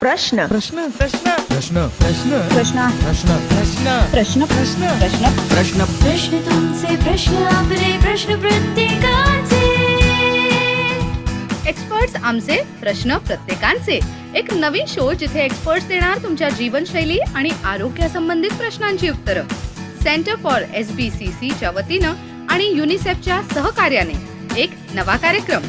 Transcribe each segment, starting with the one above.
प्रश्न प्रश्न प्रश्न प्रश्न प्रश्न प्रश्न प्रश्न प्रश्न प्रश्न प्रश्न प्रश्न प्रश्न प्रश्न तुमचे प्रश्न आपले प्रश्न प्रत्येकाचे. एक्सपर्ट्स आमचे प्रश्न प्रत्येकांचे एक नवीन शो जिथे एक्सपर्ट्स देणार तुमच्या जीवनशैली आणि आरोग्यासंबंधित प्रश्नांची उत्तरं. सेंटर फॉर SBCC च्या वतीनं आणि युनिसेफच्या सहकार्याने एक नवा कार्यक्रम.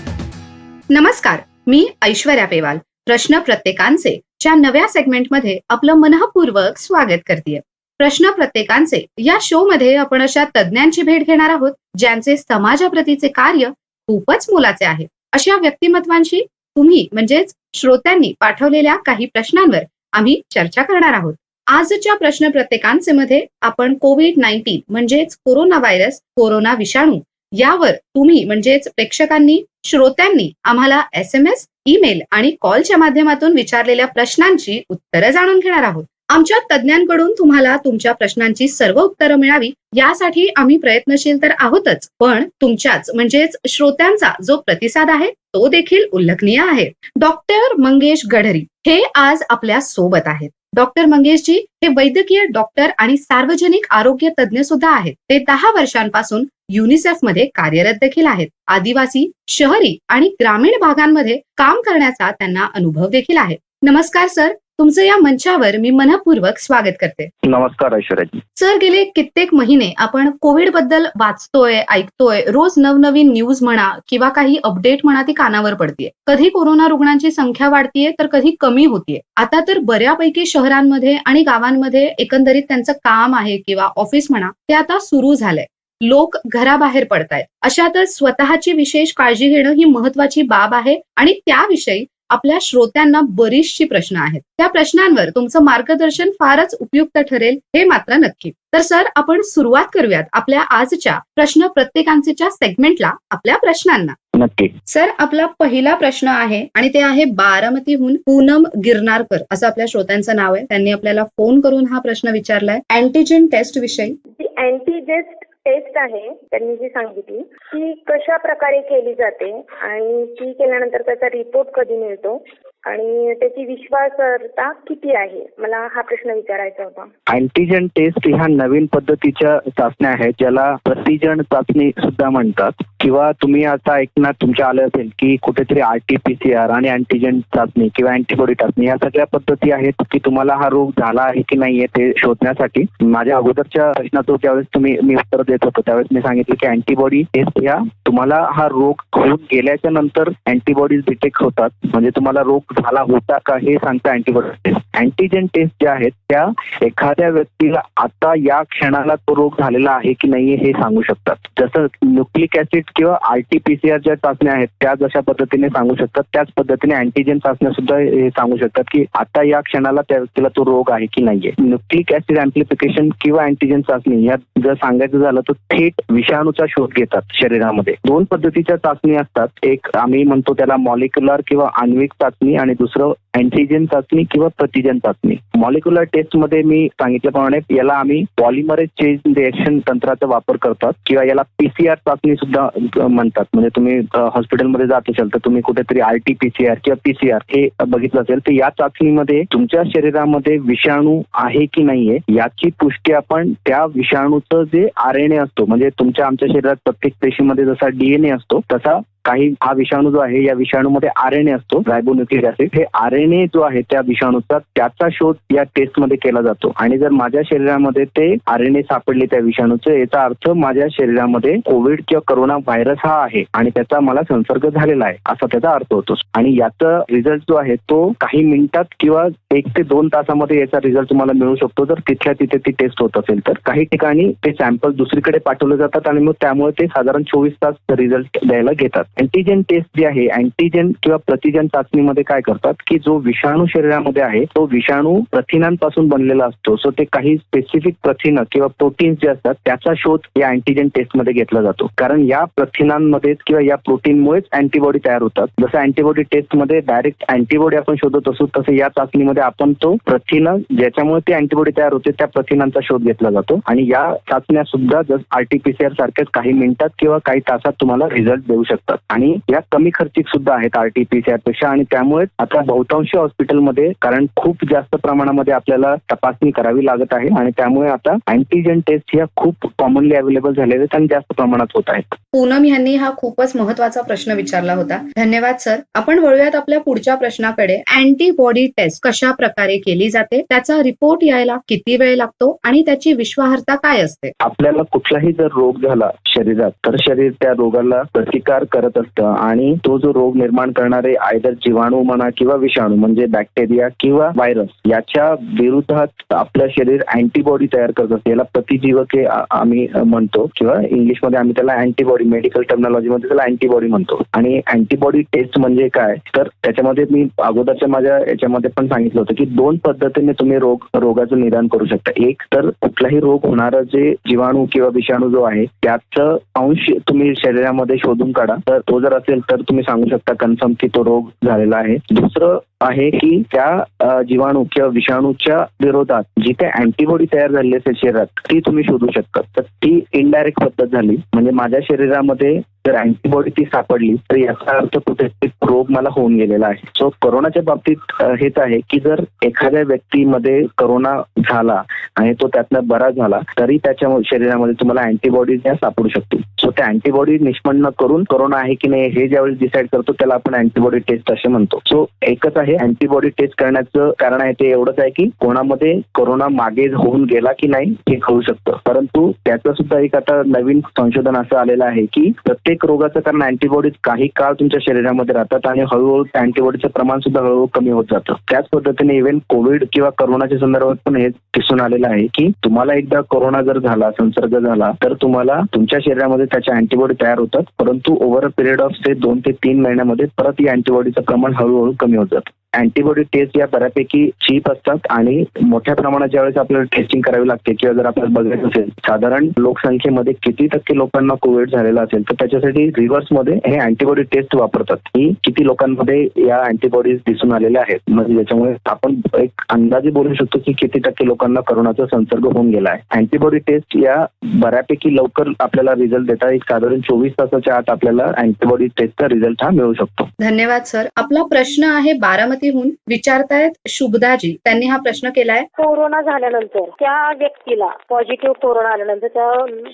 नमस्कार, मी ऐश्वर्या पेवाल प्रश्न प्रत्येकांचे च्या नव्या सेगमेंटमध्ये आपलं मनःपूर्वक स्वागत करते. प्रश्न प्रत्येकांचे या शो मध्ये आपण अशा तज्ञांची भेट घेणार आहोत ज्यांचे समाजाप्रतीचे कार्य खूपच मोलाचे आहे. अशा व्यक्तिमत्वांशी तुम्ही म्हणजेच श्रोत्यांनी पाठवलेल्या काही प्रश्नांवर आम्ही चर्चा करणार आहोत. आजच्या प्रश्न प्रत्येकांचे मध्ये आपण कोविड-19 म्हणजेच कोरोना व्हायरस, कोरोना विषाणू यावर तुम्ही म्हणजेच प्रेक्षकांनी, श्रोत्यांनी आम्हाला SMS, ईमेल आणि कॉलच्या माध्यमातून विचारलेल्या प्रश्नांची उत्तरं जाणून घेणार आहोत. आमच्या तज्ञांकडून तुम्हाला तुमच्या प्रश्नांची सर्व उत्तरं मिळावी यासाठी आम्ही प्रयत्नशील तर आहोतच, पण तुमच्याच म्हणजेच श्रोत्यांचा जो प्रतिसाद आहे तो देखील उल्लेखनीय आहे. डॉक्टर मंगेश गडरी हे आज आपल्या सोबत आहेत. डॉक्टर मंगेशजी हे वैद्यकीय डॉक्टर आणि सार्वजनिक आरोग्य तज्ञ सुद्धा आहेत. ते 10 वर्षांपासून युनिसेफ मध्ये कार्यरत देखील आहेत. आदिवासी, शहरी आणि ग्रामीण भागांमध्ये काम करण्याचा त्यांना अनुभव देखील आहे. नमस्कार सर, तुमचं या मंचावर मी मनःपूर्वक स्वागत करते. नमस्कार ऐश्वर्याजी. सर, गेले कित्येक महिने आपण कोविड बद्दल वाचतोय, ऐकतोय. रोज नवनवीन न्यूज म्हणा किंवा काही अपडेट म्हणा ती कानावर पडतीये. कधी कोरोना रुग्णांची संख्या वाढतीये तर कधी कमी होतीये. आता तर बऱ्यापैकी शहरांमध्ये आणि गावांमध्ये एकंदरीत त्यांचं काम आहे किंवा ऑफिस म्हणा ते आता सुरू झालंय. लोक घराबाहेर पडतायत. अशातच स्वतःची विशेष काळजी घेणं ही महत्वाची बाब आहे आणि त्याविषयी आपल्या श्रोत्यांना बरीचशी प्रश्न आहेत. त्या प्रश्नांवर तुमचं मार्गदर्शन फारच उपयुक्त ठरेल हे मात्र नक्की. तर सर, आपण सुरुवात करूयात आपल्या आजच्या प्रश्न प्रत्येकांच्या सेगमेंटला, आपल्या प्रश्नांना. नक्की. सर, आपला पहिला प्रश्न आहे आणि ते आहे बारामतीहून पूनम गिरनारकर असं आपल्या श्रोत्यांचं नाव आहे. त्यांनी आपल्याला फोन करून हा प्रश्न विचारलाय अँटीजेन टेस्ट विषयी. अँटीजेन टेस्ट आहे त्यांनी जी सांगितली ती कशा प्रकारे केली जाते आणि ती केल्यानंतर त्याचा रिपोर्ट कधी मिळतो आणि त्याची विश्वासार्हता किती आहे, मला हा प्रश्न विचारायचा होता. अँटीजेन टेस्ट ह्या नवीन पद्धतीच्या चाचण्या आहेत ज्याला प्रतिजन चाचणी सुद्धा म्हणतात, किंवा तुम्ही आता ऐकण्यात तुमच्या आलं असेल की कुठेतरी RT-PCR आणि अँटीजेन चाचणी किंवा अँटीबॉडी चाचणी या सगळ्या पद्धती आहेत की तुम्हाला हा रोग झाला आहे की नाहीये ते शोधण्यासाठी. माझ्या अगोदरच्या प्रश्नाचं ज्यावेळेस मी उत्तर देत होतो त्यावेळेस मी सांगितलं की अँटीबॉडी टेस्ट ह्या तुम्हाला हा रोग होऊन गेल्याच्या नंतर अँटीबॉडीज डिटेक्ट होतात, म्हणजे तुम्हाला रोग झाला होता का हे सांगता अँटीबॉडी टेस्ट. अँटीजेन टेस्ट ज्या आहेत त्या एखाद्या व्यक्तीला आता या क्षणाला तो रोग झालेला आहे की नाहीये हे सांगू शकतात. जसं न्यूक्लिक ऍसिड किंवा RT-PCR ज्या चाचण्या आहेत त्या जशा पद्धतीने सांगू शकतात त्याच पद्धतीने अँटीजेन चाचण्या सुद्धा हे सांगू शकतात की आता या क्षणाला त्या व्यक्तीला तो रोग आहे की नाहीये. न्यूक्लिक ऍसिड अँप्लिफिकेशन किंवा अँटीजेन चाचणी या जर सांगायचं झालं तर थेट विषाणूचा शोध घेतात शरीरामध्ये. 2 पद्धतीच्या चाचणी असतात. एक आम्ही म्हणतो त्याला मॉलिक्युलर किंवा आण्विक चाचणी आणि दुसरं अँटीजेन चाचणी किंवा प्रतिजन चाचणी. मॉलिक्युलर टेस्ट मध्ये मी सांगितल्याप्रमाणे याला आम्ही पॉलिमरेज चेन रिएक्शन तंत्राचा वापर करतात किंवा याला PCR चाचणी सुद्धा म्हणतात. म्हणजे तुम्ही हॉस्पिटलमध्ये जात असाल तर तुम्ही कुठेतरी RT-PCR किंवा PCR हे बघितलं असेल तर या चाचणीमध्ये तुमच्या शरीरामध्ये विषाणू आहे की नाहीये याची पुष्टी आपण त्या विषाणूचं जे RNA असतो, म्हणजे तुमच्या आमच्या शरीरात प्रत्येक पेशीमध्ये जसा DNA असतो तसा काही हा विषाणू जो आहे या विषाणूमध्ये RNA असतो, रायबोन्यूक्लिक ऍसिड. हे RNA जो आहे त्या विषाणूचा त्याचा शोध या टेस्ट मध्ये केला जातो आणि जर माझ्या शरीरामध्ये ते RNA सापडले त्या विषाणूचे याचा अर्थ माझ्या शरीरामध्ये कोविड किंवा कोरोना व्हायरस हा आहे आणि त्याचा मला संसर्ग झालेला आहे असा त्याचा अर्थ होतो. आणि याचा रिझल्ट जो आहे तो काही मिनिटात किंवा 1 ते 2 तासामध्ये याचा रिझल्ट तुम्हाला मिळू शकतो जर तिथल्या तिथे ती टेस्ट होत असेल तर. काही ठिकाणी ते सॅम्पल दुसरीकडे पाठवले जातात आणि मग त्यामुळे ते साधारण 24 तास रिझल्ट द्यायला घेतात. अँटीजेन टेस्ट जी आहे अँटीजेन किंवा प्रतिजन चाचणीमध्ये काय करतात की जो विषाणू शरीरामध्ये आहे तो विषाणू प्रथिनांपासून बनलेला असतो. सो ते काही स्पेसिफिक प्रथिनं किंवा प्रोटीन्स जे असतात त्याचा शोध या अँटीजेन टेस्ट मध्ये घेतला जातो, कारण या प्रथिनांमध्ये किंवा या प्रोटीनमुळेच अँटीबॉडी तयार होतात. जसं अँटीबॉडी टेस्ट मध्ये डायरेक्ट अँटीबॉडी आपण शोधत असतो तसं या चाचणीमध्ये आपण तो प्रथिन ज्याच्यामुळे ती अँटीबॉडी तयार होते त्या प्रथिनांचा शोध घेतला जातो आणि या चाचण्या सुद्धा जसं RT-PCR सारख्याच काही मिनिटात किंवा काही तासात तुम्हाला रिझल्ट देऊ शकतात. आणि या कमी खर्चिक सुद्धा आहेत RT-PCR पेक्षा. आणि त्यामुळे आता बहुतांश हॉस्पिटलमध्ये, कारण खूप जास्त प्रमाणामध्ये आपल्याला तपासणी करावी लागत आहे आणि त्यामुळे आता अँटीजेन टेस्ट ह्या खूप कॉमनली अवेलेबल झालेल्या आहेत आणि जास्त प्रमाणात होत आहेत. पूनम यांनी हा खूपच महत्वाचा प्रश्न विचारला होता. धन्यवाद सर. आपण वळूयात आपल्या पुढच्या प्रश्नाकडे. अँटीबॉडी टेस्ट कशा प्रकारे केली जाते, त्याचा रिपोर्ट यायला किती वेळ लागतो आणि त्याची विश्वासार्हता काय असते? आपल्याला कुठलाही जर रोग झाला शरीरात तर शरीर त्या रोगाला प्रतिकार करत असतं आणि तो जो रोग निर्माण करणारे आयदर जीवाणू म्हणा किंवा विषाणू म्हणजे बॅक्टेरिया किंवा व्हायरस याच्या विरोधात आपलं शरीर अँटीबॉडी तयार करत असते. याला प्रतिजीवके आम्ही म्हणतो किंवा इंग्लिशमध्ये आम्ही त्याला अँटीबॉडी, मेडिकल टर्मिनॉलॉजीमध्ये त्याला अँटीबॉडी म्हणतो. आणि अँटीबॉडी टेस्ट म्हणजे काय तर त्याच्यामध्ये मी अगोदरच्या माझ्या याच्यामध्ये पण सांगितलं होतं की 2 पद्धतीने तुम्ही रोगाचं निदान करू शकता. एक तर कुठलाही रोग होणारा जे जीवाणू किंवा विषाणू जो आहे त्याचं अंश तुम्ही शरीरामध्ये शोधून काढा, तर तो जर असेल तर तुम्ही सांगू शकता कन्फर्म की तो रोग झालेला आहे. दुसरं आहे की त्या जीवाणू किंवा विषाणूच्या विरोधात जिथे अँटीबॉडी तयार झालेली असेल शरीरात ती तुम्ही शोधू शकता. तर ती इनडायरेक्ट पद्धत झाली. म्हणजे माझ्या शरीरामध्ये जर अँटीबॉडी ती सापडली तर याचा अर्थ कुठेतरी रोग मला होऊन गेलेला आहे. सो कोरोनाच्या बाबतीत हेच आहे की जर एखाद्या व्यक्तीमध्ये कोरोना झाला आणि तो त्यातनं बरा झाला तरी त्याच्या शरीरामध्ये तुम्हाला अँटीबॉडीज या सापडू शकतील. सो त्या अँटीबॉडी निष्पन्न करून कोरोना आहे की नाही हे ज्यावेळेस डिसाईड करतो त्याला आपण अँटीबॉडी टेस्ट असे म्हणतो. सो एकच आहे अँटीबॉडी टेस्ट करण्याचं कारण आहे ते एवढंच आहे की कोणामध्ये कोरोना मागे होऊन गेला की नाही हे कळू शकतं. परंतु त्याचं सुद्धा एक आता नवीन संशोधन असं आलेलं आहे की प्रत्येक रोगाचं कारण अँटीबॉडीज काही काळ तुमच्या शरीरामध्ये राहतात आणि हळूहळू अँटीबॉडीचं प्रमाण सुद्धा हळूहळू कमी होत जातं. त्याच पद्धतीने इव्हन कोविड किंवा कोरोनाच्या संदर्भात पण हे दिसून आलेलं आहे की तुम्हाला एकदा कोरोना जर झाला, संसर्ग झाला तर तुम्हाला तुमच्या शरीरामध्ये त्याच्या अँटीबॉडी तयार होतात, परंतु ओव्हर अ पिरियड ऑफ 2 ते 3 महिन्यामध्ये परत या अँटीबॉडीचं प्रमाण हळूहळू कमी होत जातं. अँटीबॉडी टेस्ट या बऱ्यापैकी चीप असतात आणि मोठ्या प्रमाणात ज्यावेळेस आपल्याला टेस्टिंग करावी लागते किंवा जर आपल्याला बघायचं असेल साधारण लोकसंख्येमध्ये किती टक्के लोकांना कोविड झालेला असेल तर त्याच्यासाठी रिव्हर्समध्ये हे अँटीबॉडी टेस्ट वापरतात की किती लोकांमध्ये या अँटीबॉडीज दिसून आलेल्या आहेत. म्हणजे ज्याच्यामुळे आपण एक अंदाजे बोलू शकतो की किती टक्के लोकांना कोरोनाचा संसर्ग होऊन गेला आहे. अँटीबॉडी टेस्ट या बऱ्यापैकी लवकर आपल्याला रिझल्ट देतात. एक साधारण 24 तासाच्या आत आपल्याला अँटीबॉडी टेस्टचा रिझल्ट हा मिळू शकतो. धन्यवाद सर. आपला प्रश्न आहे बारामतीहून. विचारतायत शुभदाजी. त्यांनी हा प्रश्न केलाय. कोरोना झाल्यानंतर त्या व्यक्तीला पॉझिटिव्ह कोरोना आल्यानंतर त्या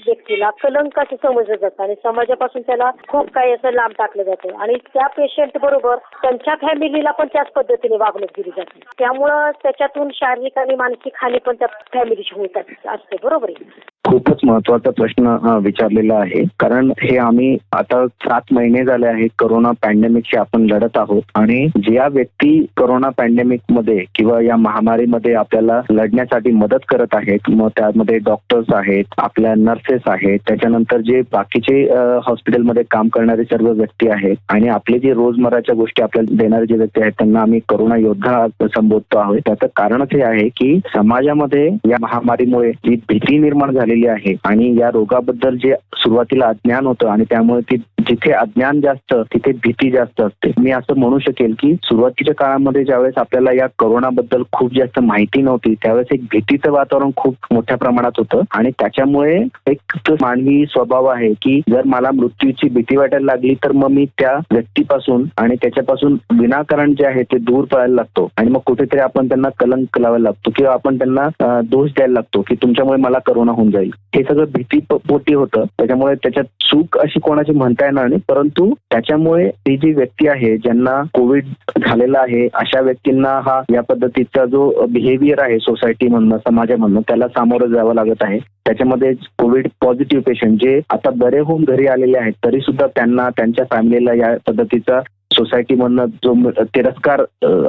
व्यक्तीला कलंक असं समजलं जातं आणि समाजापासून त्याला खूप काही असं लांब टाकलं जातं आणि त्या पेशंट बरोबर त्यांच्या फॅमिलीला पण त्याच पद्धतीने वागणूक दिली जाते. त्यामुळं त्याच्यातून शारीरिक आणि मानसिक हानी पण त्या फॅमिलीची होत असते. बरोबर आहे. खूपच महत्वाचा प्रश्न विचारलेला आहे, कारण हे आम्ही आता 7 महिने झाले आहेत कोरोना पॅन्डेमिकशी आपण लढत आहोत आणि ज्या व्यक्ती कोरोना पॅन्डेमिक मध्ये किंवा या महामारीमध्ये आपल्याला लढण्यासाठी मदत करत आहेत, मग त्यामध्ये डॉक्टर्स आहेत, आपल्या नर्सेस आहेत, त्याच्यानंतर जे बाकीचे हॉस्पिटलमध्ये काम करणारे सर्व व्यक्ती आहेत आणि आपले जे रोजमर्राच्या गोष्टी आपल्याला देणारे जे व्यक्ती आहेत त्यांना आम्ही कोरोना योद्धा संबोधतो आहोत. त्याचं कारणच हे आहे की समाजामध्ये या महामारीमुळे जी भीती निर्माण झालेली आहे आणि या रोगाबद्दल जे सुरुवातीला अज्ञान होतं आणि त्यामुळे जिथे अज्ञान जास्त तिथे भीती जास्त असते. मी असं म्हणू शकेल की सुरुवातीच्या काळामध्ये ज्यावेळेस आपल्याला या कोरोनाबद्दल खूप जास्त माहिती नव्हती त्यावेळेस एक भीतीचं वातावरण खूप मोठ्या प्रमाणात होतं आणि त्याच्यामुळे एक मानवी स्वभाव आहे की जर मला मृत्यूची भीती वाटायला लागली तर मग मी त्या व्यक्तीपासून आणि त्याच्यापासून विनाकारण जे आहे ते दूर पळायला लागतो आणि मग कुठेतरी आपण त्यांना कलंक लावायला लागतो किंवा आपण त्यांना दोष द्यायला लागतो की तुमच्यामुळे मला कोरोना होऊन जाईल. हे सगळं भीती पोटी होतं. त्याच्यामुळे त्याच्यात चूक अशी कोणाची म्हणता येणार नाही, परंतु त्याच्यामुळे ती जी व्यक्ती आहे ज्यांना कोविड झालेला आहे अशा व्यक्तींना हा या पद्धतीचा जो बिहेवियर आहे सोसायटीमधनं समाजामधनं त्याला सामोरं जावं लागत आहे. त्याच्यामध्ये कोविड पॉझिटिव्ह पेशंट जे आता बरे होऊन घरी आलेले आहेत तरी सुद्धा त्यांना त्यांच्या फॅमिलीला या पद्धतीचा सोसायटीमधनं जो तिरस्कार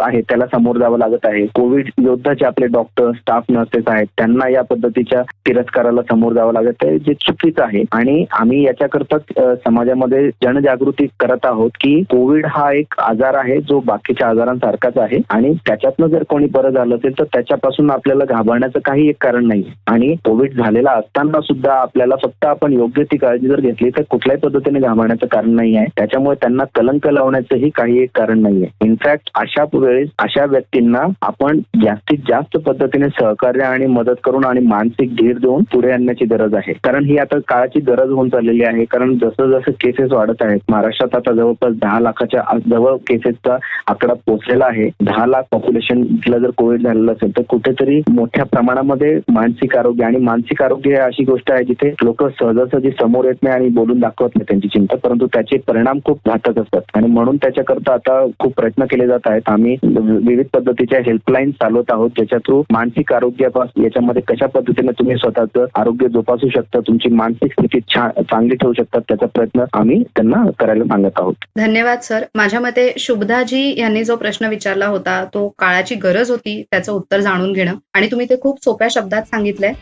आहे त्याला समोर जावं लागत आहे. कोविड योद्धाचे आपले डॉक्टर, स्टाफ, नर्सेस आहेत त्यांना या पद्धतीच्या तिरस्काराला समोर जावं लागत आहे, जे चुकीचं आहे. आणि आम्ही याच्याकरता समाजामध्ये जनजागृती करत आहोत की कोविड हा एक आजार आहे जो बाकीच्या आजारांसारखाच आहे आणि त्याच्यातनं जर कोणी बरं झालं असेल तर त्याच्यापासून आपल्याला घाबरण्याचं काही एक कारण नाही. आणि कोविड झालेला असताना सुद्धा आपल्याला फक्त आपण योग्य ती काळजी जर घेतली तर कुठल्याही पद्धतीने घाबरण्याचं कारण नाही आहे. त्याच्यामुळे त्यांना कलंक लावण्याचं घाबरण्याचंही काही एक कारण नाहीये. इनफॅक्ट अशा वेळेस अशा व्यक्तींना आपण जास्तीत जास्त पद्धतीने सहकार्य आणि मदत करून आणि मानसिक धीर देऊन पुढे आणण्याची गरज आहे. कारण ही आता काळाची गरज होऊन चाललेली आहे. कारण जसं जसं केसेस वाढत आहेत, महाराष्ट्रात आता जवळपास 10 लाखाच्या जवळ केसेसचा आकडा पोहोचलेला आहे. 10 लाख पॉप्युलेशनला जर कोविड झालेलं असेल तर कुठेतरी मोठ्या प्रमाणामध्ये मानसिक आरोग्य, आणि मानसिक आरोग्य ही अशी गोष्ट आहे जिथे लोक सहजासहजी समोर येत नाही आणि बोलून दाखवत नाही त्यांची चिंता, परंतु त्याचे परिणाम खूप घातक असतात. आणि म्हणून त्याच्याकरता आता खूप प्रयत्न केले जात आहेत. आम्ही विविध पद्धतीच्या हेल्पलाईन चालवत आहोत, ज्याच्या थ्रू मानसिक आरोग्यापासून याच्यामध्ये कशा पद्धतीने तुम्ही स्वतःचं आरोग्य जोपासू शकता, तुमची मानसिक स्थिती चांगली ठेवू शकतात, त्याचा प्रयत्न आम्ही त्यांना करायला सांगत आहोत. धन्यवाद सर. माझ्या मते शुभदाजी यांनी जो प्रश्न विचारला होता तो काळाची गरज होती त्याचं उत्तर जाणून घेणं, आणि तुम्ही ते खूप सोप्या शब्दात सांगितलंय.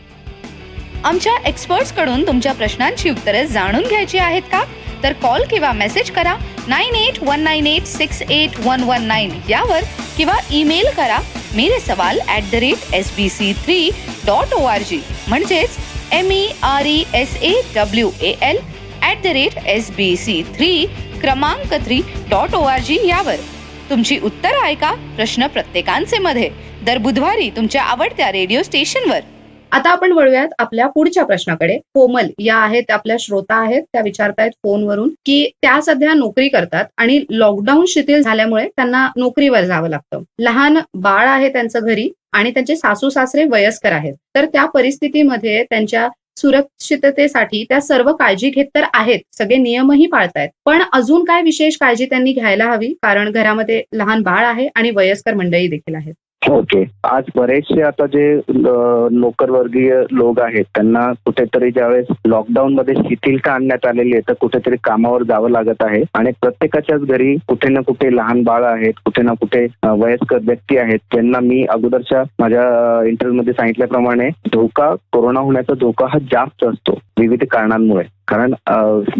आमच्या एक्सपर्ट्स कडून तुमच्या प्रश्नांची उत्तरे जाणून घ्यायची आहेत का? तर कॉल किंवा मेसेज करा 9819868119 यावर, किंवा ईमेल करा meresawal@sbc3.org, म्हणजेच MERESAWAL@sbc3 क्रमांक 3.org यावर. तुमची उत्तरं ऐका प्रश्न प्रत्येकांचे मध्ये दर बुधवारी तुमच्या आवडत्या रेडिओ स्टेशनवर. आता आपण वळूयात आपल्या पुढच्या प्रश्नाकडे. कोमल या आहेत, आपल्या श्रोता आहेत, त्या विचारतायत फोनवरून की त्या सध्या नोकरी करतात आणि लॉकडाऊन शिथिल झाल्यामुळे त्यांना नोकरीवर जावं लागतं. लहान बाळ आहे त्यांचं घरी आणि त्यांचे सासू सासरे वयस्कर आहेत. तर त्या परिस्थितीमध्ये त्यांच्या सुरक्षिततेसाठी त्या सर्व काळजी घेत तर आहेत, सगळे नियमही पाळतायत, पण अजून काय विशेष काळजी त्यांनी घ्यायला हवी, कारण घरामध्ये लहान बाळ आहे आणि वयस्कर मंडळी देखील आहेत. ओके. आज बरेचसे आता जे नोकरवर्गीय लोक आहेत त्यांना कुठेतरी ज्यावेळेस लॉकडाऊन मध्ये शिथिलता आणण्यात आलेली आहे तर कुठेतरी कामावर जावं लागत आहे. आणि प्रत्येकाच्याच घरी कुठे ना कुठे लहान बाळ आहेत, कुठे ना कुठे वयस्कर व्यक्ती आहेत, ज्यांना मी अगोदरच्या माझ्या इंटरव्ह्यू मध्ये सांगितल्याप्रमाणे कोरोना होण्याचा धोका हा जास्त असतो विविध कारणांमुळे. कारण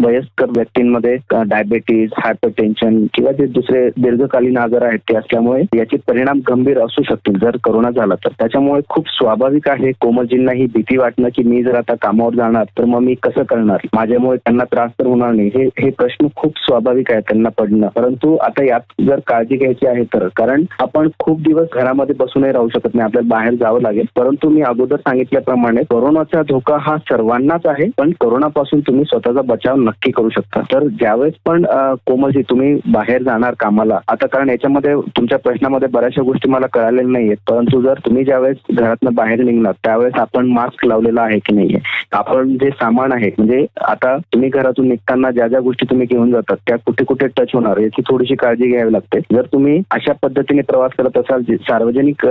वयस्कर व्यक्तींमध्ये डायबेटीज, हायपरटेन्शन किंवा जे दुसरे दीर्घकालीन आजार आहेत ते असल्यामुळे याचे परिणाम गंभीर असू शकतील जर कोरोना झाला तर. त्याच्यामुळे खूप स्वाभाविक आहे कोमलजींना ही भीती वाटणं की मी जर आता कामावर जाणार तर मग मी कसं करणार, माझ्यामुळे त्यांना त्रास तर होणार नाही, हे प्रश्न खूप स्वाभाविक आहे त्यांना पडणं. परंतु आता यात जर काळजी घ्यायची आहे तर, कारण आपण खूप दिवस घरामध्ये बसूनही राहू शकत नाही, आपल्याला बाहेर जावं लागेल. परंतु मी अगोदर सांगितल्याप्रमाणे कोरोनाचा धोका हा सर्वांनाच आहे, पण कोरोनापासून तुम्ही स्वतःचा बचाव नक्की करू शकता. तर ज्यावेळेस पण कोमलजी तुम्ही बाहेर जाणार कामाला, आता कारण याच्यामध्ये तुमच्या प्रश्नामध्ये बऱ्याचशा गोष्टी मला कळालेल्या नाहीयेत, परंतु जर तुम्ही ज्यावेळेस घरातनं बाहेर निघणार त्यावेळेस आपण मास्क लावलेला आहे की नाहीये, आपण जे सामान आहे म्हणजे आता तुम्ही घरातून निघताना ज्या ज्या गोष्टी तुम्ही घेऊन जातात त्या कुठे कुठे टच होणार याची थोडीशी काळजी घ्यावी लागते. जर तुम्ही अशा पद्धतीने प्रवास करत असाल, सार्वजनिक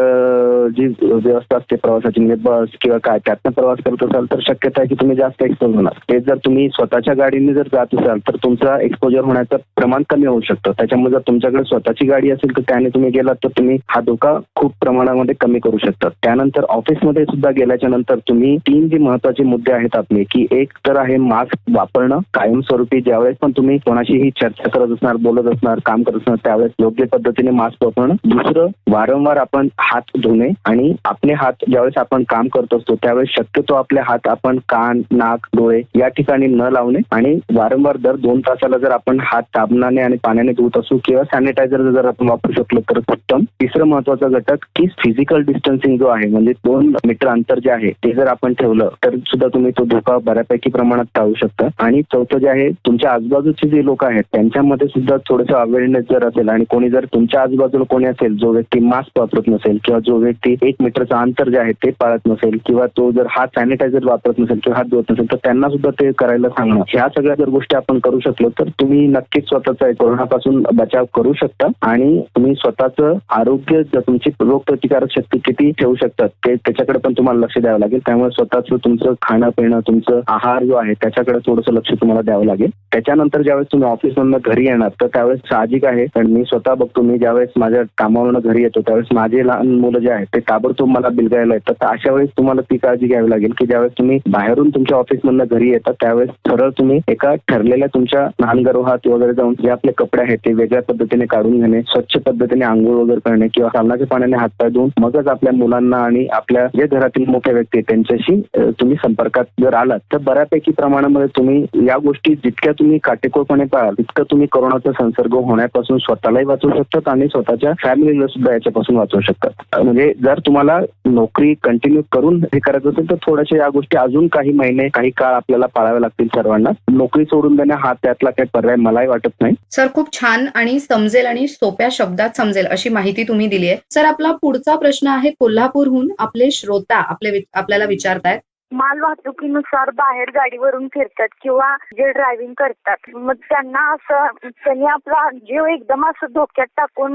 जी व्यवस्था असते प्रवासाची म्हणजे बस किंवा काय त्यातनं प्रवास करत असाल तर शक्यता आहे की तुम्ही जास्त एक्सपोज होणार. ते जर तुम्ही स्वतःच्या गाडीने जर जात असाल तर तुमचा एक्सपोजर होण्याचं प्रमाण कमी होऊ शकतं. त्याच्यामुळे जर तुमच्याकडे स्वतःची गाडी असेल तर त्याने तुम्ही गेलात तर तुम्ही हा धोका खूप प्रमाणामध्ये कमी करू शकता. त्यानंतर ऑफिसमध्ये सुद्धा गेल्याच्या नंतर तुम्ही 3 जे महत्वाचे मुद्दे आहेत आपले की एक तर आहे मास्क वापरणं कायमस्वरूपी. ज्यावेळेस पण तुम्ही कोणाशीही चर्चा करत असणार, बोलत असणार, काम करत असणार त्यावेळेस योग्य पद्धतीने मास्क वापरणं. दुसरं, वारंवार आपण हात धुणे आणि आपले हात ज्यावेळेस आपण काम करत असतो त्यावेळेस शक्यतो आपले हात आपण कान, नाक, डोळे या ठिकाणी न लावणे आणि वारंवार दर 2 तासाला जर आपण हात साबणाने आणि पाण्याने धुत असू किंवा सॅनिटायझर जर आपण वापरू शकलो तर उत्तम. तिसरं महत्वाचा घटक की फिजिकल डिस्टन्सिंग जो आहे म्हणजे 2 मीटर अंतर जे आहे ते जर आपण ठेवलं तर सुद्धा तुम्ही तो धोका बऱ्यापैकी प्रमाणात टाळू शकता. आणि चौथं जे आहे तुमच्या आजूबाजूचे जे लोक आहेत त्यांच्यामध्ये सुद्धा थोडंसं अवेअरनेस जर असेल आणि कोणी जर तुमच्या आजूबाजूला कोणी असेल जो व्यक्ती मास्क वापरत नसेल किंवा जो व्यक्ती 1 मीटरचं अंतर जे आहे ते पाळत नसेल किंवा तो जर हात सॅनिटायझर वापरत नसेल किंवा हात धुवत नसेल तर त्यांना सुद्धा ते करायला सांगणं. ह्या सगळ्या जर गोष्टी आपण करू शकलो तर तुम्ही नक्कीच स्वतःचा कोरोनापासून बचाव करू शकता आणि तुम्ही स्वतःचं आरोग्य तुमची रोगप्रतिकारक शक्ती किती ठेवू शकतात ते त्याच्याकडे पण तुम्हाला लक्ष द्यावं लागेल. त्यामुळे स्वतःचं तुमचं खाणं पिणं, तुमचं आहार जो आहे त्याच्याकडे थोडंसं लक्ष तुम्हाला द्यावं लागेल. त्याच्यानंतर ज्यावेळेस तुम्ही ऑफिसमधून घरी येणार तर त्यावेळेस साहजिक आहे, कारण मी स्वतः बघतो, मी ज्यावेळेस माझ्या कामावरून घरी येतो त्यावेळेस माझे लहान मुलं जे आहेत ते ताबडतोब मला बिलगायला येतात. तर अशा वेळेस तुम्हाला ती काळजी घ्यावी लागेल की ज्यावेळेस तुम्ही बाहेरून तुमच्या ऑफिसमधून घरी येतात त्यावेळेस त्यावेळेस सरळ तुम्ही एका ठरलेल्या तुमच्या स्नानगृहात वगैरे जाऊन जे आपले कपडे आहेत ते वेगळ्या पद्धतीने काढून घेणे, स्वच्छ पद्धतीने आंघोळ वगैरे करणे किंवा साबणाच्या पाण्याने हातपाय धुवून मगच आपल्या मुलांना आणि आपल्या जे घरातील मोठ्या व्यक्ती आहेत त्यांच्याशी तुम्ही संपर्कात जर आलात तर बऱ्यापैकी प्रमाणामध्ये तुम्ही या गोष्टी जितक्या तुम्ही काटेकोरपणे पाळाल तितकं तुम्ही कोरोनाचा संसर्ग होण्यापासून स्वतःलाही वाचवू शकतात आणि स्वतःच्या फॅमिलीला सुद्धा याच्यापासून वाचवू शकतात. म्हणजे जर तुम्हाला नोकरी कंटिन्यू करून हे करायचं असेल तर थोड्याशा या गोष्टी अजून काही महिने काही काळ आपल्याला पाळाव्या लागतील सर्वांना. नोकरी सोडून देणे हा त्यातला काही पर्याय मलाही वाटत नाही. सर, खूप छान आणि समजेल आणि सोप्या शब्दात समजेल अशी माहिती तुम्ही दिली आहे. सर, आपला पुढचा प्रश्न आहे कोल्हापूरहून आपले श्रोता आपल्याला विचारतायत. माल वाहतुकीनुसार बाहेर गाडीवरून फिरतात किंवा जे ड्रायव्हिंग करतात, मग त्यांनी आपला जीव एकदम असं धोक्यात टाकून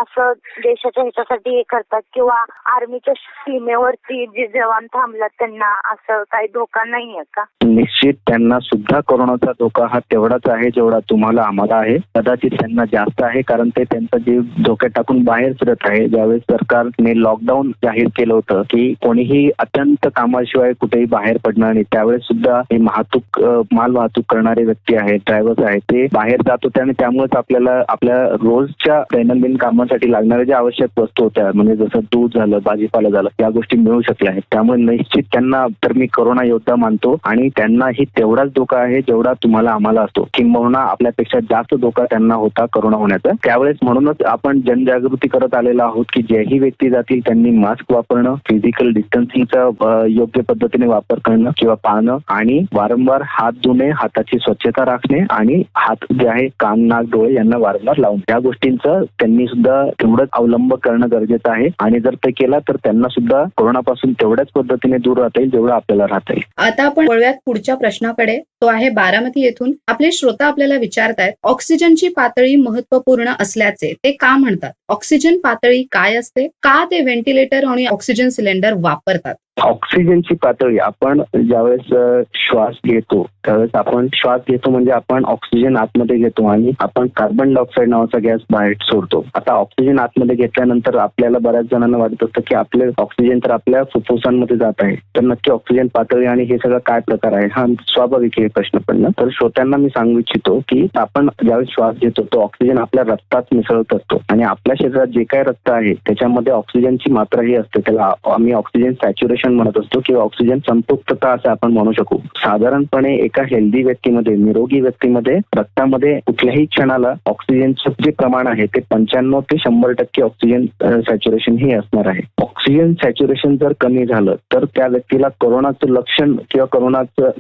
असं देशाच्या हितासाठी हे करतात किंवा आर्मीच्या सीमेवरती जे जवान थांबतात त्यांना असं काही धोका नाहीये का? निश्चित त्यांना सुद्धा कोरोनाचा धोका हा तेवढाच आहे जेवढा तुम्हाला आम्हाला आहे. कदाचित त्यांना जास्त आहे कारण ते त्यांचा जीव धोक्यात टाकून बाहेर फिरत आहे. ज्यावेळेस सरकारने लॉकडाऊन जाहीर केलं होतं की कोणीही अत्यंत कामाशिवाय कुठेही बाहेर पडणार नाही, त्यावेळेस सुद्धा हे माल वाहतूक करणारे व्यक्ती आहेत, ड्रायव्हर्स आहेत, ते बाहेर जात होते आणि त्यामुळेच आपल्याला आपल्या रोजच्या दैनंदिन कामासाठी लागणाऱ्या ज्या आवश्यक वस्तू होत्या म्हणजे जसं दूध झालं, भाजीपाला झालं, या गोष्टी मिळू शकल्या आहेत. त्यामुळे निश्चित त्यांना तर मी कोरोना योद्धा मानतो आणि त्यांनाही तेवढाच धोका आहे जेवढा तुम्हाला आम्हाला असतो, किंबहुना आपल्यापेक्षा जास्त धोका त्यांना होता कोरोना होण्याचा. त्यावेळेस म्हणूनच आपण जनजागृती करत आलेलो आहोत की जेही व्यक्ती जातील त्यांनी मास्क वापरणं, फिजिकल डिस्टन्सिंगचा योग्य पद्धतीने वापर करणं किंवा पाळणं आणि वारंवार हात धुणे, हाताची स्वच्छता राखणे आणि हात जे आहे कान, नाक, डोळे यांना वारंवार लावून या गोष्टींचा त्यांनी सुद्धा तेवढंच अवलंब करणं गरजेचं आहे. आणि जर ते केला तर त्यांना सुद्धा कोरोनापासून तेवढ्याच पद्धतीने दूर राहता येईल जेवढं आपल्याला राहता येईल. आता आपण वळूयात पुढच्या प्रश्नाकडे. तो आहे बारामती येथून. आपले श्रोता आपल्याला विचारतायत, ऑक्सिजनची पातळी महत्वपूर्ण असल्याचे ते का म्हणतात? ऑक्सिजन पातळी काय असते? का ते व्हेंटिलेटर आणि ऑक्सिजन सिलेंडर वापरतात? ऑक्सिजनची पातळी आपण ज्यावेळेस श्वास घेतो त्यावेळेस आपण श्वास घेतो म्हणजे आपण ऑक्सिजन आतमध्ये घेतो आणि आपण कार्बन डायऑक्साईड नावाचा गॅस बाहेर सोडतो. आता ऑक्सिजन आतमध्ये घेतल्यानंतर आपल्याला बऱ्याच जणांना वाटत असतं की आपले ऑक्सिजन तर आपल्या फुफ्फुसांमध्ये जात आहे, तर नक्की ऑक्सिजन पातळी आणि हे सगळं काय प्रकार आहे हा स्वाभाविक हे प्रश्न पडला. तर श्रोत्यांना मी सांगू इच्छितो की आपण ज्यावेळेस श्वास घेतो तो ऑक्सिजन आपल्या रक्तात मिसळत असतो आणि आपल्या शरीरात जे काय रक्त आहे त्याच्यामध्ये ऑक्सिजनची मात्रा ही असते, त्याला आम्ही ऑक्सिजन सॅच्युरेशन म्हणत असतो किंवा ऑक्सिजन संपृक्तता असं आपण म्हणू शकू. साधारणपणे एका हेल्दी व्यक्तीमध्ये, निरोगी व्यक्तीमध्ये रक्तामध्ये कुठल्याही क्षणाला ऑक्सिजनचं जे प्रमाण आहे ते 95 ते 100% ऑक्सिजन सॅच्युरेशन ही असणार आहे. ऑक्सिजन सॅच्युरेशन जर कमी झालं तर त्या व्यक्तीला कोरोनाचं लक्षण किंवा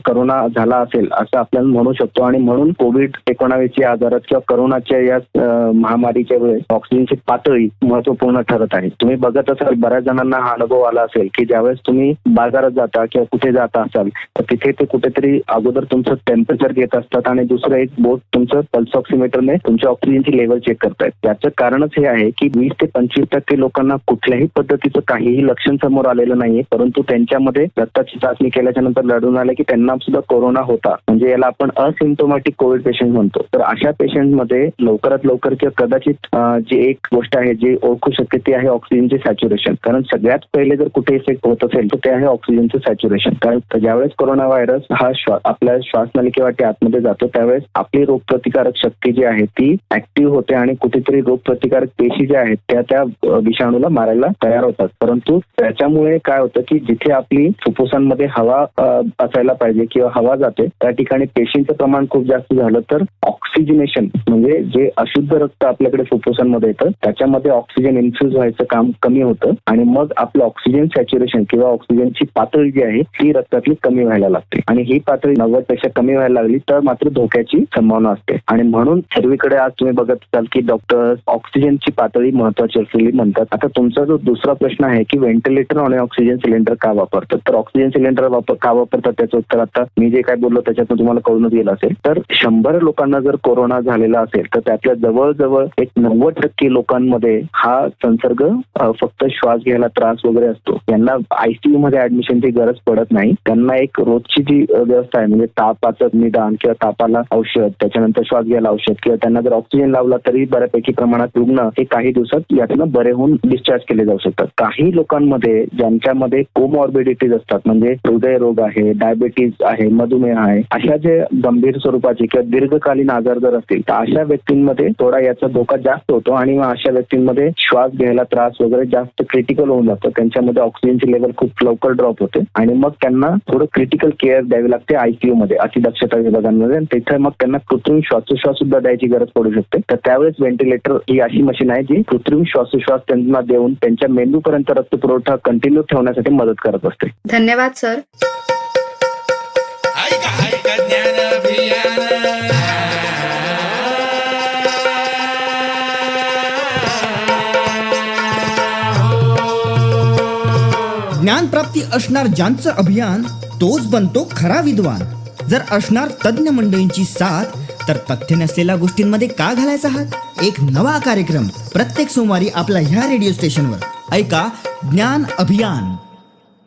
कोरोना झाला असेल असं आपण म्हणू शकतो आणि म्हणून COVID-19 या आजारात किंवा कोरोनाच्या या महामारीच्या वेळेस ऑक्सिजनची पातळी महत्वपूर्ण ठरत आहे. तुम्ही बघत असाल बऱ्याच जणांना हा अनुभव आला असेल की ज्यावेळेस तुम्ही बाजारात जाता किंवा कुठे जाता असाल तर तिथे ते कुठेतरी अगोदर तुमचं टेम्परेचर घेत असतात आणि दुसरं एक बोट तुमचं पल्स ऑक्सिमीटरने तुमच्या ऑक्सिजनची लेवल चेक करतायत. याचं कारणच हे आहे की 20 ते 25% लोकांना कुठल्याही पद्धतीचं काहीही लक्षण समोर आलेलं नाहीये, परंतु त्यांच्यामध्ये रक्ताची चाचणी केल्याच्या नंतर लढून आलं की त्यांना सुद्धा कोरोना होता. म्हणजे याला आपण असिम्प्टोमॅटिक कोविड पेशंट म्हणतो. तर अशा पेशंटमध्ये लवकरात लवकर किंवा कदाचित जी एक गोष्ट आहे जी ओळखू शकते ती आहे ऑक्सिजनचे सॅच्युरेशन. कारण सगळ्यात पहिले जर कुठे इफेक्ट होत असेल तर ते आहे ऑक्सिजनचं सॅच्युरेशन. कारण ज्यावेळेस कोरोना व्हायरस हा आपल्या श्वासनलिकेवाटे आतमध्ये जातो त्यावेळेस आपली रोगप्रतिकारक शक्ती जी आहे ती ऍक्टिव्ह होते आणि कुठेतरी रोगप्रतिकारक पेशी ज्या आहेत त्या विषाणूला मारायला तयार होतात. परंतु त्याच्यामुळे काय होतं की जिथे आपली फुफ्फुसांमध्ये हवा असायला पाहिजे किंवा हवा जाते त्या ठिकाणी पेशींचं प्रमाण खूप जास्त झालं तर ऑक्सिजनेशन म्हणजे जे अशुद्ध रक्त आपल्याकडे फुफ्फुसांमध्ये येतं त्याच्यामध्ये ऑक्सिजन इन्फ्यूज व्हायचं काम कमी होतं आणि मग आपलं ऑक्सिजन सॅच्युरेशन किंवा ऑक्सिजनची पातळी जी आहे ती रक्तातली कमी व्हायला लागते आणि ही पातळी 90% कमी व्हायला लागली तर मात्र धोक्याची संभावना असते. आणि म्हणून सर्वीकडे आज तुम्ही बघत असाल की डॉक्टर ऑक्सिजनची पातळी महत्वाची असलेली म्हणतात. आता तुमचा जो दुसरा प्रश्न आहे की व्हेंटिलेटर आणि ऑक्सिजन सिलेंडर का वापरतात, तर ऑक्सिजन सिलेंडर का वापरतात त्याचं उत्तर आता मी जे काय बोललो त्याच्यातून तुम्हाला कळूनच गेलं असेल. तर 100 लोकांना जर कोरोना झालेला असेल तर त्यातल्या जवळजवळ एक 90% लोकांमध्ये हा संसर्ग फक्त श्वास घ्यायला त्रास वगैरे असतो. यांना ICU मध्ये ऍडमिशनची गरज पडत नाही. त्यांना एक रोजची जी व्यवस्था आहे म्हणजे तापाचं निदान किंवा तापाला औषध, त्याच्यानंतर श्वास घ्यायला औषध किंवा त्यांना जर ऑक्सिजन लावला तरी बऱ्यापैकी प्रमाणात रुग्ण हे काही दिवसात यातनं बरे होऊन डिस्चार्ज केले जाऊ शकतात. काही लोकांमध्ये ज्यांच्यामध्ये कोमॉर्बिडिटीज असतात म्हणजे हृदयरोग आहे, डायबिटीज आहे, मधुमेह आहे, अशा जे गंभीर स्वरूपाचे किंवा दीर्घकालीन आजार जर असतील तर अशा व्यक्तींमध्ये थोडा याचा धोका जास्त होतो आणि अशा व्यक्तींमध्ये श्वास घ्यायला त्रास वगैरे जास्त क्रिटिकल होऊन जातं. त्यांच्यामध्ये ऑक्सिजनची लेवल खूप लवकर ड्रॉप होते आणि मग त्यांना थोडं क्रिटिकल केअर द्यावी लागते ICU मध्ये, अतिदक्षता विभागांमध्ये. तिथे मग त्यांना कृत्रिम श्वासोश्वास सुद्धा द्यायची गरज पडू शकते. तर त्यावेळेस व्हेंटिलेटर ही अशी मशीन आहे जी कृत्रिम श्वासोश्वास त्यांना देऊन त्यांच्या मेंदूपर्यंत रक्तपुरवठा कंटिन्यू ठेवण्यासाठी मदत करत असते. धन्यवाद सर. ऐका ज्ञान अभियान. ज्ञानप्राप्ती असणार ज्यांचं अभियान तोच बनतो खरा विद्वान. जर असणार तज्ञ मंडळींची साथ तर तथ्य नसलेल्या गोष्टींमध्ये का घालायचा हात. एक नवा कार्यक्रम प्रत्येक सोमवारी आपल्या ह्या रेडिओ स्टेशनवर. ऐका ज्ञान अभियान.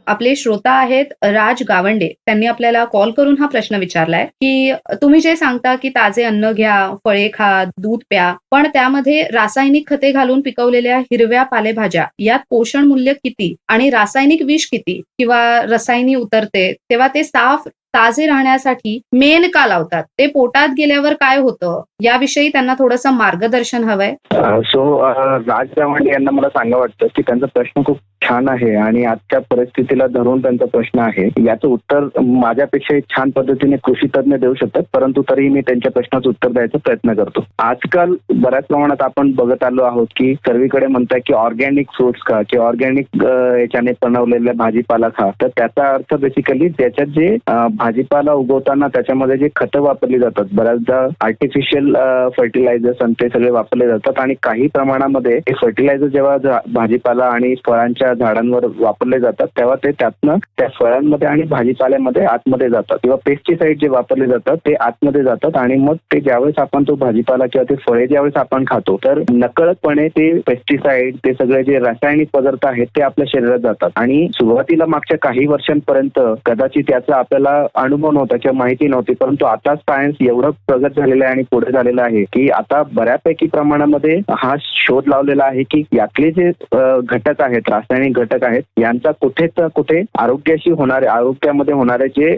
आपले श्रोता आहेत राज गावंडे. त्यांनी आपल्याला कॉल करून हा प्रश्न विचारलाय की तुम्ही जे सांगता की ताजे अन्न घ्या, फळे खा, दूध प्या, पण त्यामध्ये रासायनिक खते घालून पिकवलेल्या हिरव्या पालेभाज्या यात पोषण मूल्य किती आणि रासायनिक विष किती किंवा रसायनी उतरते तेव्हा ते साफ ताजे राहण्यासाठी मेण का लावतात, ते पोटात गेल्यावर काय होतं, याविषयी त्यांना थोडंसं मार्गदर्शन हवंय. राज गावंडे यांना मला सांगा वाटतं की त्यांचा प्रश्न खूप छान आहे आणि आजच्या परिस्थितीला धरून त्यांचा प्रश्न आहे. याचं उत्तर माझ्यापेक्षा छान पद्धतीने कृषी तज्ञ देऊ शकतात, परंतु तरीही मी त्यांच्या प्रश्नाचं उत्तर द्यायचा प्रयत्न करतो. आजकाल बऱ्याच प्रमाणात आपण बघत आलो आहोत की सर्वीकडे म्हणताय की ऑर्गॅनिक फ्रुट्स खा किंवा ऑर्गॅनिक याच्याने बनवलेल्या भाजीपाला खा. तर त्याचा अर्थ बेसिकली त्याच्यात जे भाजीपाला उगवताना त्याच्यामध्ये जे खतं वापरली जातात, बऱ्याचदा आर्टिफिशियल फर्टिलायझर्स आणि ते सगळे वापरले जातात आणि काही प्रमाणामध्ये हे फर्टिलायझर जेव्हा भाजीपाला आणि फळांच्या झाडांवर वापरले जातात तेव्हा ते त्यातनं त्या फळांमध्ये आणि भाजीपाल्यामध्ये आतमध्ये जातात किंवा पेस्टिसाइड जे वापरले जातात ते आतमध्ये जातात आणि मग ते ज्यावेळेस आपण तो भाजीपाला किंवा ते फळे ज्यावेळेस आपण खातो तर नकळतपणे ते पेस्टिसाइड, ते सगळे जे रासायनिक पदार्थ आहेत ते आपल्या शरीरात जातात. आणि सुरुवातीला मागच्या काही वर्षांपर्यंत कदाचित याचा आपल्याला अनुभव नव्हता किंवा माहिती नव्हती, परंतु आता सायन्स एवढं प्रगत झालेलं आहे आणि पुढे झालेलं आहे की आता बऱ्यापैकी प्रमाणामध्ये हा शोध लावलेला आहे की यातले जे घटक आहेत, रासायनिक घटक आहेत, यांचा कुठे आरोग्यामध्ये होणारे जे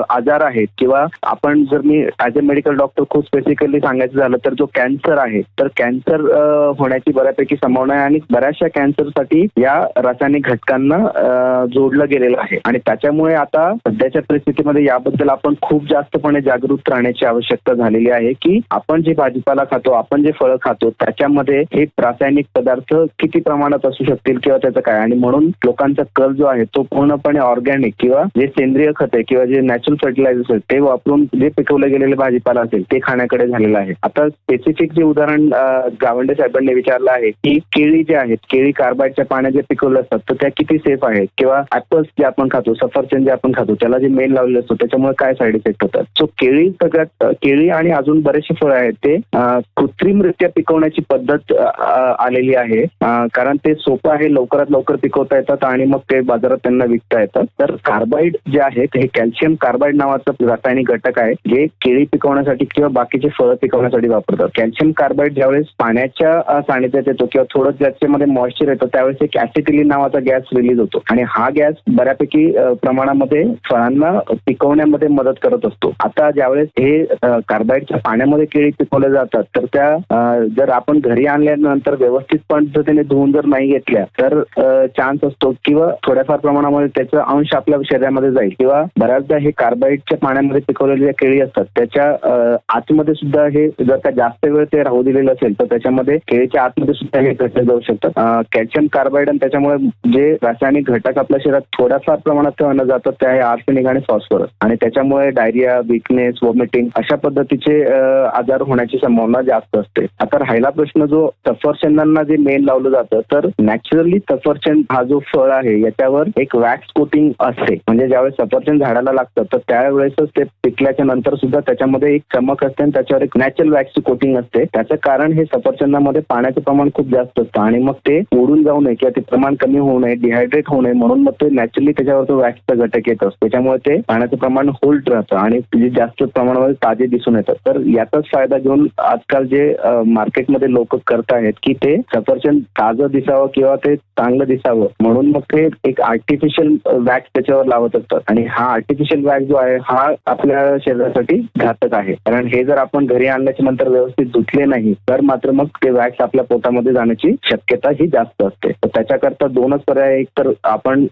आजार आहेत किंवा आपण जर मी ऍज अ मेडिकल डॉक्टर खूप स्पेसिफिकली सांगायचं झालं तर जो कॅन्सर आहे तर कॅन्सर होण्याची बऱ्यापैकी संभावना आहे आणि बऱ्याचशा कॅन्सरसाठी या रासायनिक घटकांना जोडलं गेलेलं आहे. आणि त्याच्यामुळे आता सध्याच्या परिस्थितीमध्ये याबद्दल आपण खूप जास्तपणे जागरूक राहण्याची आवश्यकता झालेली आहे की आपण जे भाजीपाला खातो, आपण जे फळं खातो त्याच्यामध्ये हे रासायनिक पदार्थ किती प्रमाणात असू शकतील किंवा त्याचं काय. आणि म्हणून लोकांचा कल जो आहे तो पूर्णपणे ऑर्गॅनिक किंवा जे सेंद्रिय खते किंवा जे नॅचरल फर्टिलायझर्स आहेत ते वापरून जे पिकवले गेलेले भाजीपाला असेल ते खाण्याकडे झालेलं आहे. आता स्पेसिफिक जे उदाहरण गावंडे साहेबांनी विचारलं आहे की केळी जे आहेत, केळी कार्बाईडच्या पाण्यात जे पिकवले असतात तर त्या किती सेफ आहेत किंवा ऍपल्स जे आपण खातो, सफरचंद जे आपण खातो त्याला जे मेण लावलेलं असतो त्याच्यामुळे काय साईड इफेक्ट होतात. सो केळी आणि अजून बरेचसे फळं आहेत ते कृत्रिमरित्या पिकवण्याची पद्धत आलेली आहे कारण ते सोपं आहे, लवकरात लवकर पिकवता येतात आणि मग ते बाजारात त्यांना विकता येतात. तर कार्बाईड जे आहेत हे कॅल्शियम कार्बाईड नावाचं रासायनिक घटक आहे जे केळी पिकवण्यासाठी किंवा बाकीचे फळं पिकवण्यासाठी वापरतात. कॅल्शियम कार्बाईड ज्यावेळेस पाण्याच्या सानिध्यात येतो किंवा थोडं ज्याच्यामध्ये मॉइश्चर येतं त्यावेळेस एक ऍसिटिलीन नावाचा गॅस रिलीज होतो आणि हा गॅस बऱ्यापैकी प्रमाणामध्ये फळांना पिकवण्यामध्ये मदत करत असतो. आता ज्यावेळेस हे कार्बाईडच्या पाण्यामध्ये केळी पिकवल्या जातात तर त्या जर आपण घरी आणल्यानंतर व्यवस्थित पद्धतीने धुवून जर नाही घेतल्या तर चान्स असतो किंवा थोड्याफार प्रमाणामध्ये त्याचा अंश आपल्या शरीरामध्ये जाईल किंवा बऱ्याचदा हे कार्बाईडच्या पाण्यामध्ये पिकवलेल्या ज्या केळी असतात त्याच्या आतमध्ये सुद्धा हे जर का जास्त वेळ ते राहू दिलेलं असेल तर त्याच्यामध्ये केळीच्या आतमध्ये सुद्धा हे घटक जाऊ शकतात. कॅल्शियम कार्बाईड आणि त्याच्यामुळे जे रासायनिक घटक आपल्या शरीरात थोड्याफार प्रमाणात ठेवण्यात जातात ते आहे आर्सेनिक आणि फॉस्फरस. आणि त्याच्यामुळे डायरिया, विकनेस, वॉमिटिंग अशा पद्धतीचे आजार होण्याची संभावना जास्त असते. आता राहिला प्रश्न जो सफरचंदांना जे मेन लावलं जातं, तर नॅचरली सफरचंद हा जो फळ आहे याच्यावर एक वॅक्स कोटिंग असते. म्हणजे ज्यावेळेस सफरचंद झाडाला लागतं तर त्यावेळेसच ते पिकल्याच्या नंतर सुद्धा त्याच्यामध्ये एक चमक असते आणि त्याच्यावर एक नॅचरल वॅक्सची कोटिंग असते. त्याचं कारण हे सफरचंदामध्ये पाण्याचं प्रमाण खूप जास्त असतं आणि मग ते ओढून जाऊ नये किंवा ते प्रमाण कमी होऊ नये, डिहायड्रेट होऊ नये म्हणून मग ते नॅचरली त्याच्यावर तो वॅक्सचा घटक येत असतो. त्याच्यामुळे ते पाण्याचं प्रमाण होल्ड राहतं आणि जास्त प्रमाणामध्ये ताजे दिसून येतात. तर याचाच फायदा घेऊन आजकाल जे मार्केटमध्ये लोक करत आहेत की ते सफरचंद ताजं दिसावं किंवा ते चांगलं दिसावं म्हणून मग ते एक आर्टिफिशियल वॅक्स त्याच्यावर लावत असतात. आणि हा आर्टिफिशियल वॅक्स जो आहे हा आपल्या शरीरासाठी घातक आहे. कारण हे जर आपण घरी आणल्याच्या नंतर व्यवस्थित धुतले नाही तर मात्र मग ते वॅक्स आपल्या पोटामध्ये जाण्याची शक्यता ही जास्त असते. तर त्याच्याकरता दोनच पर्याय, एक तर आपण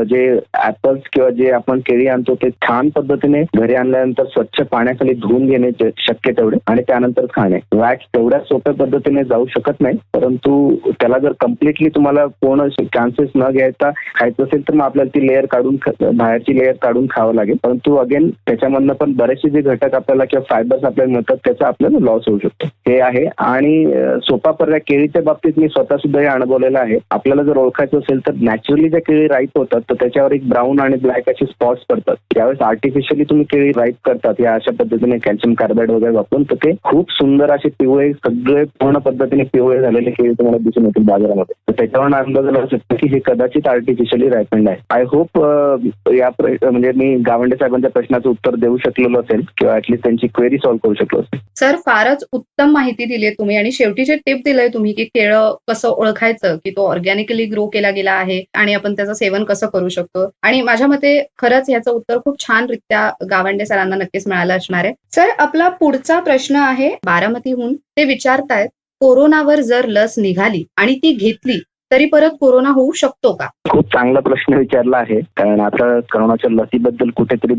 जे ऍपल्स किंवा जे आपण केळी आणतो ते छान पद्धतीने घरी आणल्यानंतर स्वच्छ पाण्याखाली धुवून घेणे शक्य तेवढे आणि त्यानंतर खाणे. वॅक्स तेवढ्या सोप्या पद्धतीने जाऊ शकत नाही, परंतु त्याला जर कम्प्लिटली तुम्हाला पूर्ण चान्सेस न घ्यायचा खायचं असेल तर मग आपल्याला ती लेअर काढून बाहेरची लेअर काढून खावं लागेल. परंतु अगेन त्याच्यामधनं पण बरेचसे जे घटक आपल्याला किंवा फायबर्स आपल्याला मिळतात त्याचा आपल्याला लॉस होऊ शकतो. हे आहे. आणि सोपा पर्याय केळीच्या बाबतीत मी स्वतः सुद्धा हे अनुभवलेलं आहे. आपल्याला जर ओळखायचं असेल तर नॅचरली ज्या केळी राईप होतात तर त्याच्यावर एक ब्राऊन आणि ब्लॅक असे स्पॉट्स पडतात. त्यावेळेस आर्टिफिशियली तुम्ही केळी राईप करतात या अशा पद्धतीने कॅल्शियम कार्बाइड वगैरे वापरून तर ते खूप सुंदर असे पिवळे, सगळे पूर्ण पद्धतीने पिवळे झालेले केळी तुम्हाला दिसून येतील बाजारामध्ये. तर त्याच्यावर अंदाज लावू शकतो की हे कदाचित आर्टिफिशियली रायपंड आहे. आय होप म्हणजे मी गावंडे साहेबांच्या प्रश्नाचं उत्तर देऊ शकलेलो असेल किंवा ऍटलीस्ट त्यांची क्वेरी सॉल्व्ह करू शकलो असेल. सर, फारच उत्तम माहिती दिली तुम्ही आणि शेवटी जे टिप दिलंय तुम्ही की केळं कसं ओळखायचं की तो ऑर्गॅनिकली ग्रो केला गेला आहे आणि आपण त्याचं सेवन कसं करू शकतो, आणि माझ्या मते खरंच याचं उत्तर खूप छान रित्या गावंडे सरांना नक्कीच मिळालं असणार आहे. सर, आपला पुढचा प्रश्न आहे बारामतीहून. ते विचारतायत, कोरोनावर जर लस निघाली आणि ती घेतली तरी परत कोरोना होऊ शकतो का? खूप चांगला प्रश्न विचारला आहे. कारण आता कोरोनाच्या लसीबद्दल कुठेतरी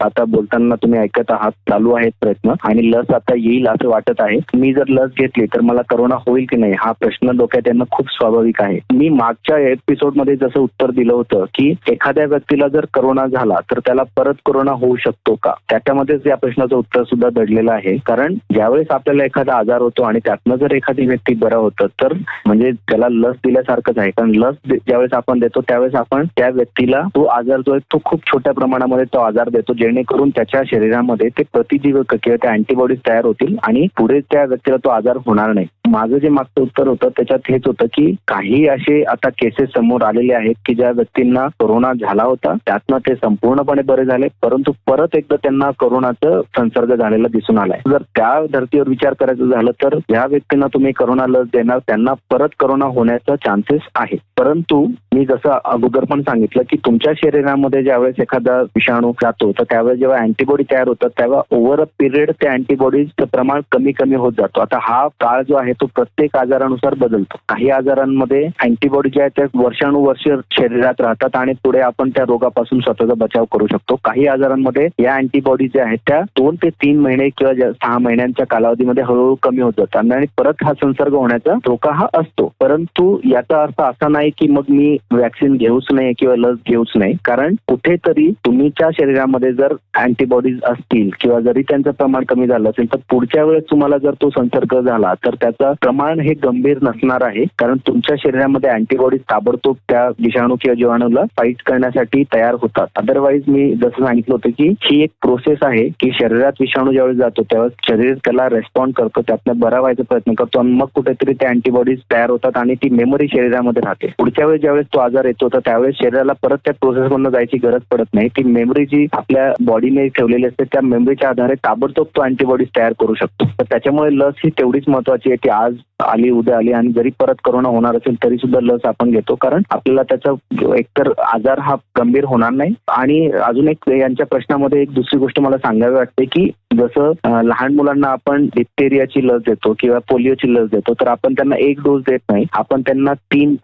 आता बोलताना तुम्ही ऐकत आहात, चालू आहेत प्रयत्न आणि लस आता येईल असं वाटत आहे. मी जर लस घेतली तर मला कोरोना होईल की नाही हा प्रश्न डोक्यात येणं खूप स्वाभाविक आहे. मी मागच्या एपिसोडमध्ये जसं उत्तर दिलं होतं की एखाद्या व्यक्तीला जर कोरोना झाला तर त्याला परत कोरोना होऊ शकतो का, त्याच्यामध्येच या प्रश्नाचं उत्तर सुद्धा दडलेलं आहे. कारण ज्यावेळेस आपल्याला एखादा आजार होतो आणि त्यातनं जर एखादी व्यक्ती बरा होतं तर म्हणजे त्याला लस दिल्यासारखंच आहे. कारण लस ज्यावेळेस आपण देतो त्यावेळेस आपण त्या व्यक्तीला तो आजार जो आहे तो खूप छोट्या प्रमाणामध्ये तो आजार देतो, जेणेकरून त्याच्या शरीरामध्ये ते प्रतिजीवक किंवा त्या अँटीबॉडीज तयार होतील आणि पुढे त्या व्यक्तीला तो आजार होणार नाही. माझं जे मागचं उत्तर होतं त्याच्यात हेच होतं की काही असे आता केसेस समोर आलेले आहेत की ज्या व्यक्तींना कोरोना झाला होता त्यातनं ते संपूर्णपणे बरे झाले, परंतु परत एकदा त्यांना कोरोनाचा संसर्ग झालेला दिसून आलाय. जर त्या धर्तीवर विचार करायचं झालं तर ज्या व्यक्तींना तुम्ही कोरोना लस देणार त्यांना परत कोरोना होण्याचा चान्सेस आहे. परंतु मी जसं अगोदर पण सांगितलं की तुमच्या शरीरामध्ये ज्यावेळेस एखादा विषाणू जातो तर त्यावेळेस जेव्हा अँटीबॉडी तयार होतात तेव्हा ओव्हर अ पिरियड त्या अँटीबॉडीजचं प्रमाण कमी कमी होत जातो. आता हा काळ जो आहे तो प्रत्येक आजारानुसार बदलतो. काही आजारांमध्ये अँटीबॉडी ज्या आहेत त्या वर्षानुवर्ष शरीरात राहतात आणि पुढे आपण त्या रोगापासून स्वतःचा बचाव करू शकतो. काही आजारांमध्ये या अँटीबॉडी ज्या आहेत त्या 2 ते 3 महिने किंवा 6 महिन्यांच्या कालावधीमध्ये हळूहळू कमी होत जातात आणि परत हा संसर्ग होण्याचा धोका हा असतो. परंतु याचा अर्थ असा नाही की मग मी वॅक्सिन घेऊच नाही किंवा लस घेऊच नाही. कारण कुठेतरी तुमच्या शरीरामध्ये जर अँटीबॉडीज असतील किंवा जरी त्यांचं प्रमाण कमी झालं असेल तर पुढच्या वेळेस तुम्हाला जर तो संसर्ग झाला तर त्याचं प्रमाण हे गंभीर नसणार आहे. कारण तुमच्या शरीरामध्ये अँटीबॉडीज ताबडतोब त्या विषाणू किंवा जीवाणूला फाईट करण्यासाठी तयार होतात. अदरवाईज मी जसं सांगितलं होतं की ही एक प्रोसेस आहे की शरीरात विषाणू ज्यावेळेस जातो त्यावेळेस शरीर त्याला रेस्पॉन्ड करतो, त्यातनं बरा व्हायचा प्रयत्न करतो आणि मग कुठेतरी त्या अँटीबॉडीज तयार होतात आणि ती मेमरी शरीरामध्ये राहते. पुढच्या वेळेस ज्यावेळेस तो आजार येतो तर त्यावेळेस शरीराला परत त्या प्रोसेस मधून जायची गरज पडत नाही. ती मेमरी जी आपल्या बॉडीने ठेवलेली असते त्या मेमरीच्या आधारे ताबडतोब तो अँटीबॉडीज तयार करू शकतो. तर त्याच्यामुळे लस ही तेवढीच महत्वाची आहे की आज आली उद्या आली आणि जरी परत कोरोना होणार असेल तरी सुद्धा लस आपण घेतो, कारण आपल्याला त्याचा एकतर आजार हा गंभीर होणार नाही. आणि अजून एक यांच्या प्रश्नामध्ये एक दुसरी गोष्ट मला सांगावी वाटते की जसं लहान मुलांना आपण डिप्थेरियाची लस देतो किंवा पोलिओची लस देतो तर आपण त्यांना एक डोस देत नाही, आपण त्यांना 3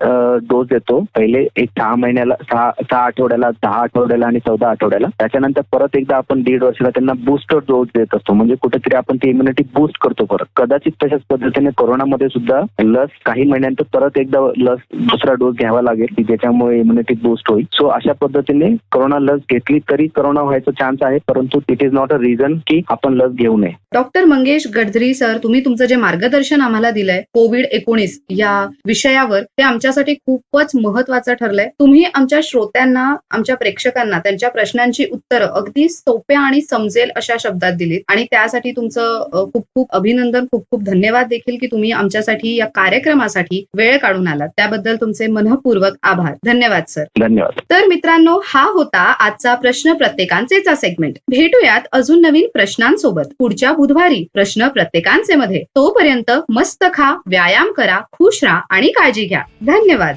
डोस देतो. पहिले एक 6 आठवड्याला, 10 आठवड्याला आणि 14 आठवड्याला. त्याच्यानंतर परत एकदा आपण 1.5 वर्षाला त्यांना बूस्टर डोस देत असतो. म्हणजे कुठेतरी आपण ती इम्युनिटी बूस्ट करतो परत. कदाचित तशाच पद्धतीने कोरोनामध्ये सुद्धा लस काही महिन्यानंतर परत एकदा लस दुसरा डोस घ्यावा लागेल की ज्याच्यामुळे इम्युनिटी बूस्ट होईल. सो अशा पद्धतीने कोरोना लस घेतली तरी कोरोना व्हायचा चान्स आहे, परंतु it is not a reason की आपण लस घेऊ नये. डॉक्टर मंगेश गडधरी सर, तुम्ही तुमचं जे मार्गदर्शन आम्हाला दिलंय कोविड-19 या विषयावर, ते आमच्यासाठी खूपच महत्वाचं ठरलंय. तुम्ही आमच्या श्रोत्यांना, आमच्या प्रेक्षकांना त्यांच्या प्रश्नांची उत्तरं अगदी सोप्या आणि समजेल अशा शब्दात दिलीत आणि त्यासाठी तुमचं खूप खूप अभिनंदन, खूप खूप धन्यवाद देखील की तुम्ही आमच्यासाठी या कार्यक्रमासाठी वेळ काढून आलात. त्याबद्दल तुमचे मनःपूर्वक आभार. धन्यवाद सर. धन्यवाद. तर मित्रांनो, हा होता आजचा प्रश्न प्रत्येकांचेचा सेगमेंट. भेटूयात अजून नवीन प्रश्नांसोबत पुढच्या बुधवारी प्रश्न प्रत्येकांचे मध्ये. तोपर्यंत मस्त खा, व्यायाम करा, खुश राहा आणि काळजी घ्या. धन्यवाद.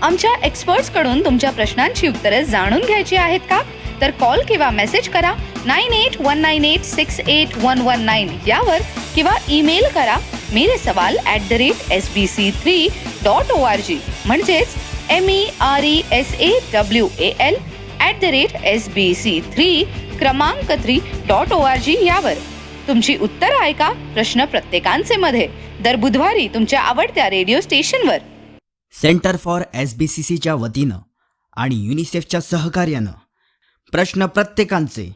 आमच्या एक्सपर्ट्स कडून तुमच्या प्रश्नांची उत्तरे जाणून घ्यायची आहेत का? तर कॉल किंवा मेसेज करा 9819868119 यावर किंवा ईमेल करा meresawal@sbc3.org म्हणजेच MERESAWAL@sbc3 क्रमांक 3.org यावर. तुमची उत्तरं ऐका प्रश्न प्रत्येकांचे मध्ये दर बुधवारी तुमच्या आवडत्या रेडिओ स्टेशनवर. सेंटर फॉर SBCCच्या वतीनं आणि युनिसेफच्या सहकार्यानं प्रश्न प्रत्येकांचे